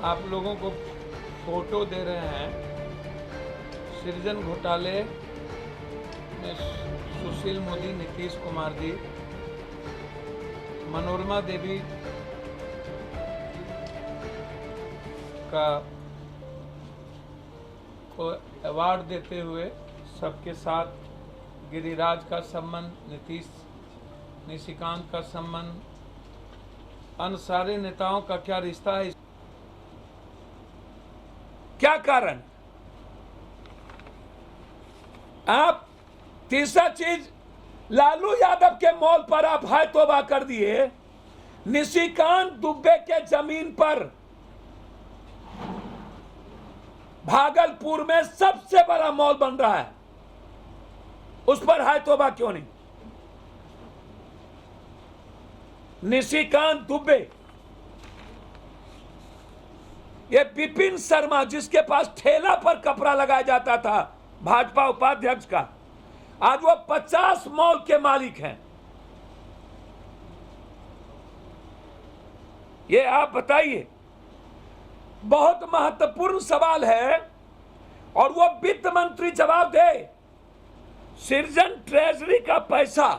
आप लोगों को फोटो दे रहे हैं। सृजन घोटाले में सुशील मोदी, नीतीश कुमार जी, मनोरमा देवी का को अवार्ड देते हुए सबके साथ गिरिराज का संबंध, निशिकांत का संबंध, अन्य सारे नेताओं का क्या रिश्ता है? क्या कारण? आप तीसरा चीज, लालू यादव के मॉल पर आप हाय तौबा कर दिए। निशिकांत दुबे के जमीन पर भागलपुर में सबसे बड़ा मॉल बन रहा है, उस पर हाय तौबा क्यों नहीं? निशिकांत दुबे, ये विपिन शर्मा जिसके पास ठेला पर कपड़ा लगाया जाता था भाजपा उपाध्यक्ष का, आज वो 50 मॉल के मालिक हैं। ये आप बताइए, बहुत महत्वपूर्ण सवाल है और वो वित्त मंत्री जवाब दे। सृजन ट्रेजरी का पैसा,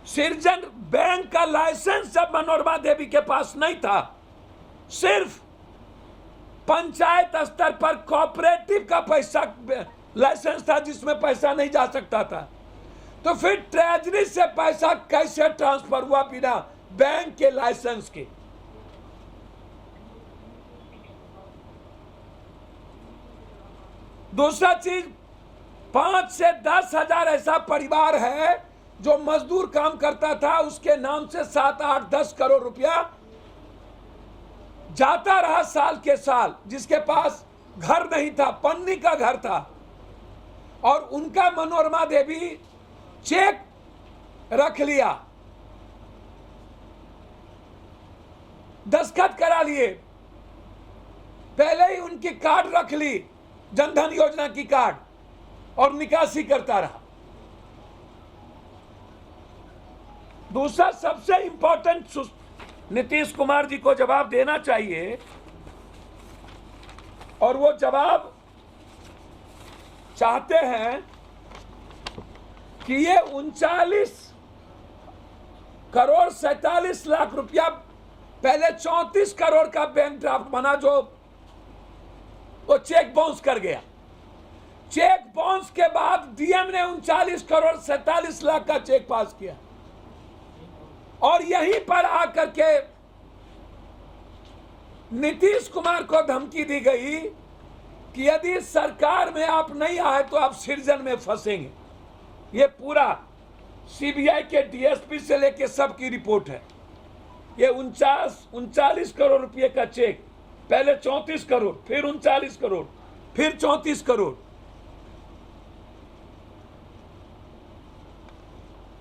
सृजन बैंक का लाइसेंस जब मनोरमा देवी के पास नहीं था, सिर्फ पंचायत स्तर पर कोऑपरेटिव का पैसा लाइसेंस था जिसमें पैसा नहीं जा सकता था, तो फिर ट्रेजरी से पैसा कैसे ट्रांसफर हुआ बिना बैंक के लाइसेंस के? दूसरा चीज, 5 से 10 हजार ऐसा परिवार है जो मजदूर काम करता था, उसके नाम से 7, 8, 10 करोड़ रुपया जाता रहा साल के साल, जिसके पास घर नहीं था, पन्नी का घर था, और उनका मनोरमा देवी चेक रख लिया, दस्तखत करा लिए, पहले ही उनकी कार्ड रख ली, जनधन योजना की कार्ड, और निकासी करता रहा। दूसरा सबसे इंपॉर्टेंट, नीतीश कुमार जी को जवाब देना चाहिए, और वो जवाब चाहते हैं कि ये 39 करोड़ 47 लाख रुपया, पहले 34 करोड़ का बैंक ड्राफ्ट बना जो वो चेक बाउंस कर गया। चेक बाउंस के बाद डीएम ने 39 करोड़ 47 लाख का चेक पास किया, और यहीं पर आकर के नीतीश कुमार को धमकी दी गई कि यदि सरकार में आप नहीं आए तो आप सृजन में फंसेंगे। ये पूरा सीबीआई के डीएसपी से लेके सबकी रिपोर्ट है। ये 39 करोड़ रुपए का चेक, पहले 34 करोड़, फिर 39 करोड़, फिर 34 करोड़।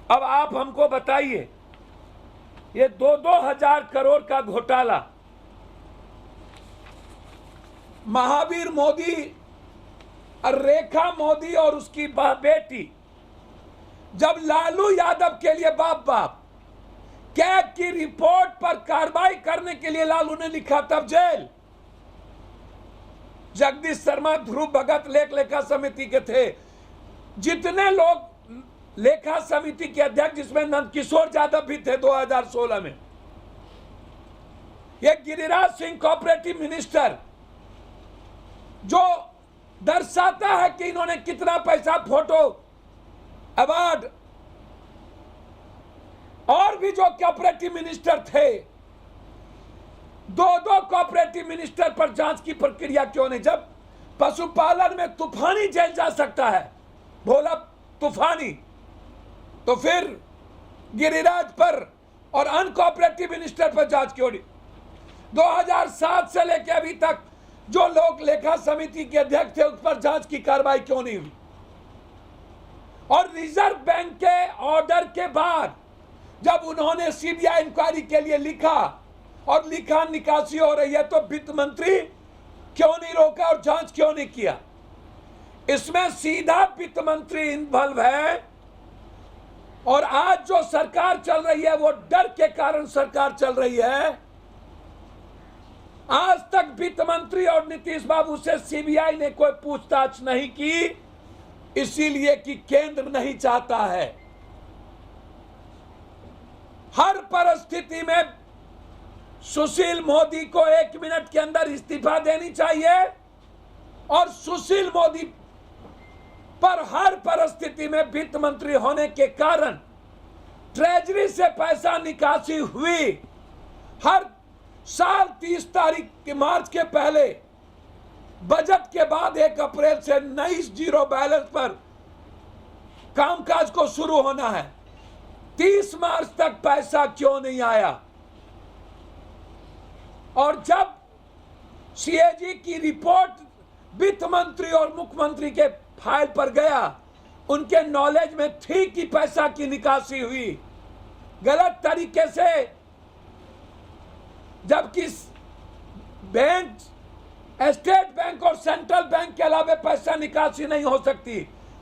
अब आप हमको बताइए, ये 2-2 हजार करोड़ का घोटाला महावीर मोदी और रेखा मोदी और उसकी बेटी, जब लालू यादव के लिए बाप कैग की रिपोर्ट पर कार्रवाई करने के लिए लालू ने लिखा, तब जेल। जगदीश शर्मा, ध्रुव भगत लेखा समिति के थे, जितने लोग लेखा समिति के अध्यक्ष, जिसमें नंदकिशोर यादव भी थे 2016 में, ये गिरिराज सिंह कोऑपरेटिव मिनिस्टर, जो दर्शाता है कि इन्होंने कितना पैसा, फोटो, अवार्ड, और भी जो कोऑपरेटिव मिनिस्टर थे, 2 कोऑपरेटिव मिनिस्टर पर जांच की प्रक्रिया क्यों नहीं? जब पशुपालन में तूफानी जेल जा सकता है, भोला तूफानी, तो फिर गिरिराज पर और अनकोऑपरेटिव मिनिस्टर पर जांच क्यों नहीं? 2007 से लेकर अभी तक जो लोग लेखा समिति के अध्यक्ष थे, उस पर जांच की कार्रवाई क्यों नहीं हुई? और रिजर्व बैंक के ऑर्डर के बाद जब उन्होंने सीबीआई इंक्वायरी के लिए लिखा, और लिखा निकासी हो रही है, तो वित्त मंत्री क्यों नहीं रोका और जांच क्यों नहीं किया? इसमें सीधा वित्त मंत्री इन्वॉल्व है, और आज जो सरकार चल रही है वो डर के कारण सरकार चल रही है। आज तक वित्त मंत्री और नीतीश बाबू से सीबीआई ने कोई पूछताछ नहीं की, इसीलिए कि केंद्र नहीं चाहता है। हर परिस्थिति में सुशील मोदी को 1 मिनट के अंदर इस्तीफा देनी चाहिए और सुशील मोदी पर हर परिस्थिति में वित्त मंत्री होने के कारण ट्रेजरी से पैसा निकासी हुई। हर साल 30 तारीख के मार्च के पहले, बजट के बाद 1 अप्रैल से नई जीरो बैलेंस पर कामकाज को शुरू होना है। 30 मार्च तक पैसा क्यों नहीं आया? और जब सीएजी की रिपोर्ट वित्त मंत्री और मुख्यमंत्री के फाइल पर गया, उनके नॉलेज में थी कि पैसा की निकासी हुई गलत तरीके से, जबकि बैंक, स्टेट बैंक और सेंट्रल बैंक के अलावा पैसा निकासी नहीं हो सकती,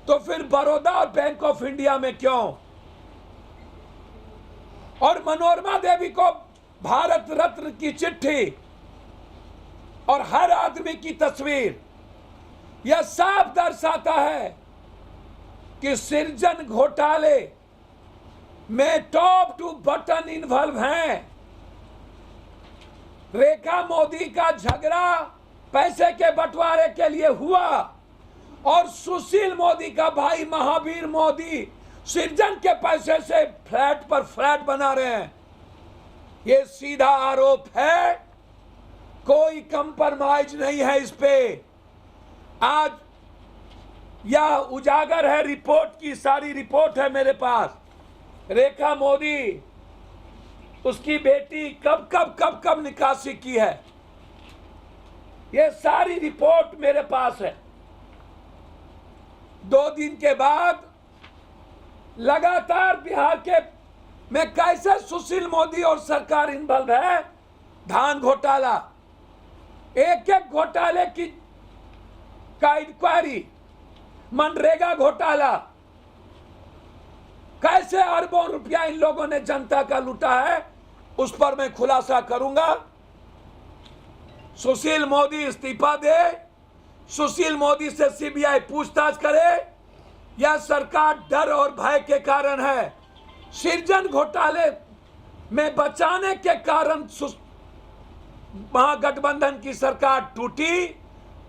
तो फिर बड़ौदा और बैंक ऑफ इंडिया में क्यों? और मनोरमा देवी को भारत रत्न की चिट्ठी और हर आदमी की तस्वीर, यह साफ दर्शाता है कि सृजन घोटाले में टॉप टू बटन इन्वॉल्व हैं। रेखा मोदी का झगड़ा पैसे के बंटवारे के लिए हुआ और सुशील मोदी का भाई महावीर मोदी सृजन के पैसे से फ्लैट पर फ्लैट बना रहे हैं। ये सीधा आरोप है, कोई कंप्रोमाइज नहीं है इस पे। आज यह उजागर है, रिपोर्ट की सारी रिपोर्ट है मेरे पास। रेखा मोदी, उसकी बेटी कब निकासी की है, ये सारी रिपोर्ट मेरे पास है। 2 दिन के बाद लगातार बिहार के में कैसे सुशील मोदी और सरकार इन्वॉल्व है। धान घोटाला, एक घोटाले की का इंक्वायरी, मनरेगा घोटाला, कैसे अरबों रुपया इन लोगों ने जनता का लूटा है, उस पर मैं खुलासा करूंगा। सुशील मोदी इस्तीफा दे, सुशील मोदी से सीबीआई पूछताछ करे, यह सरकार डर और भय के कारण है। सृजन घोटाले में बचाने के कारण महागठबंधन की सरकार टूटी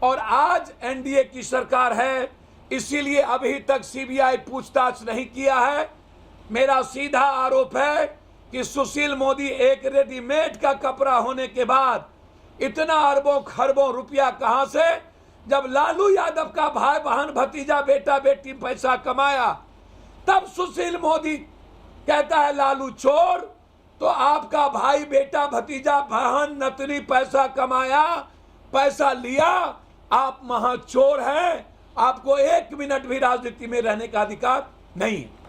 और आज एनडीए की सरकार है, इसीलिए अभी तक सीबीआई पूछताछ नहीं किया है। मेरा सीधा आरोप है कि सुशील मोदी एक रेडीमेड का कपड़ा होने के बाद इतना अरबों खरबों रुपया कहां से, जब लालू यादव का भाई बहन भतीजा बेटा बेटी पैसा कमाया, तब सुशील मोदी कहता है लालू चोर, तो आपका भाई बेटा भतीजा बहन नतनी पैसा कमाया, पैसा लिया, आप महाचोर हैं, आपको 1 मिनट भी राजनीति में रहने का अधिकार नहीं है।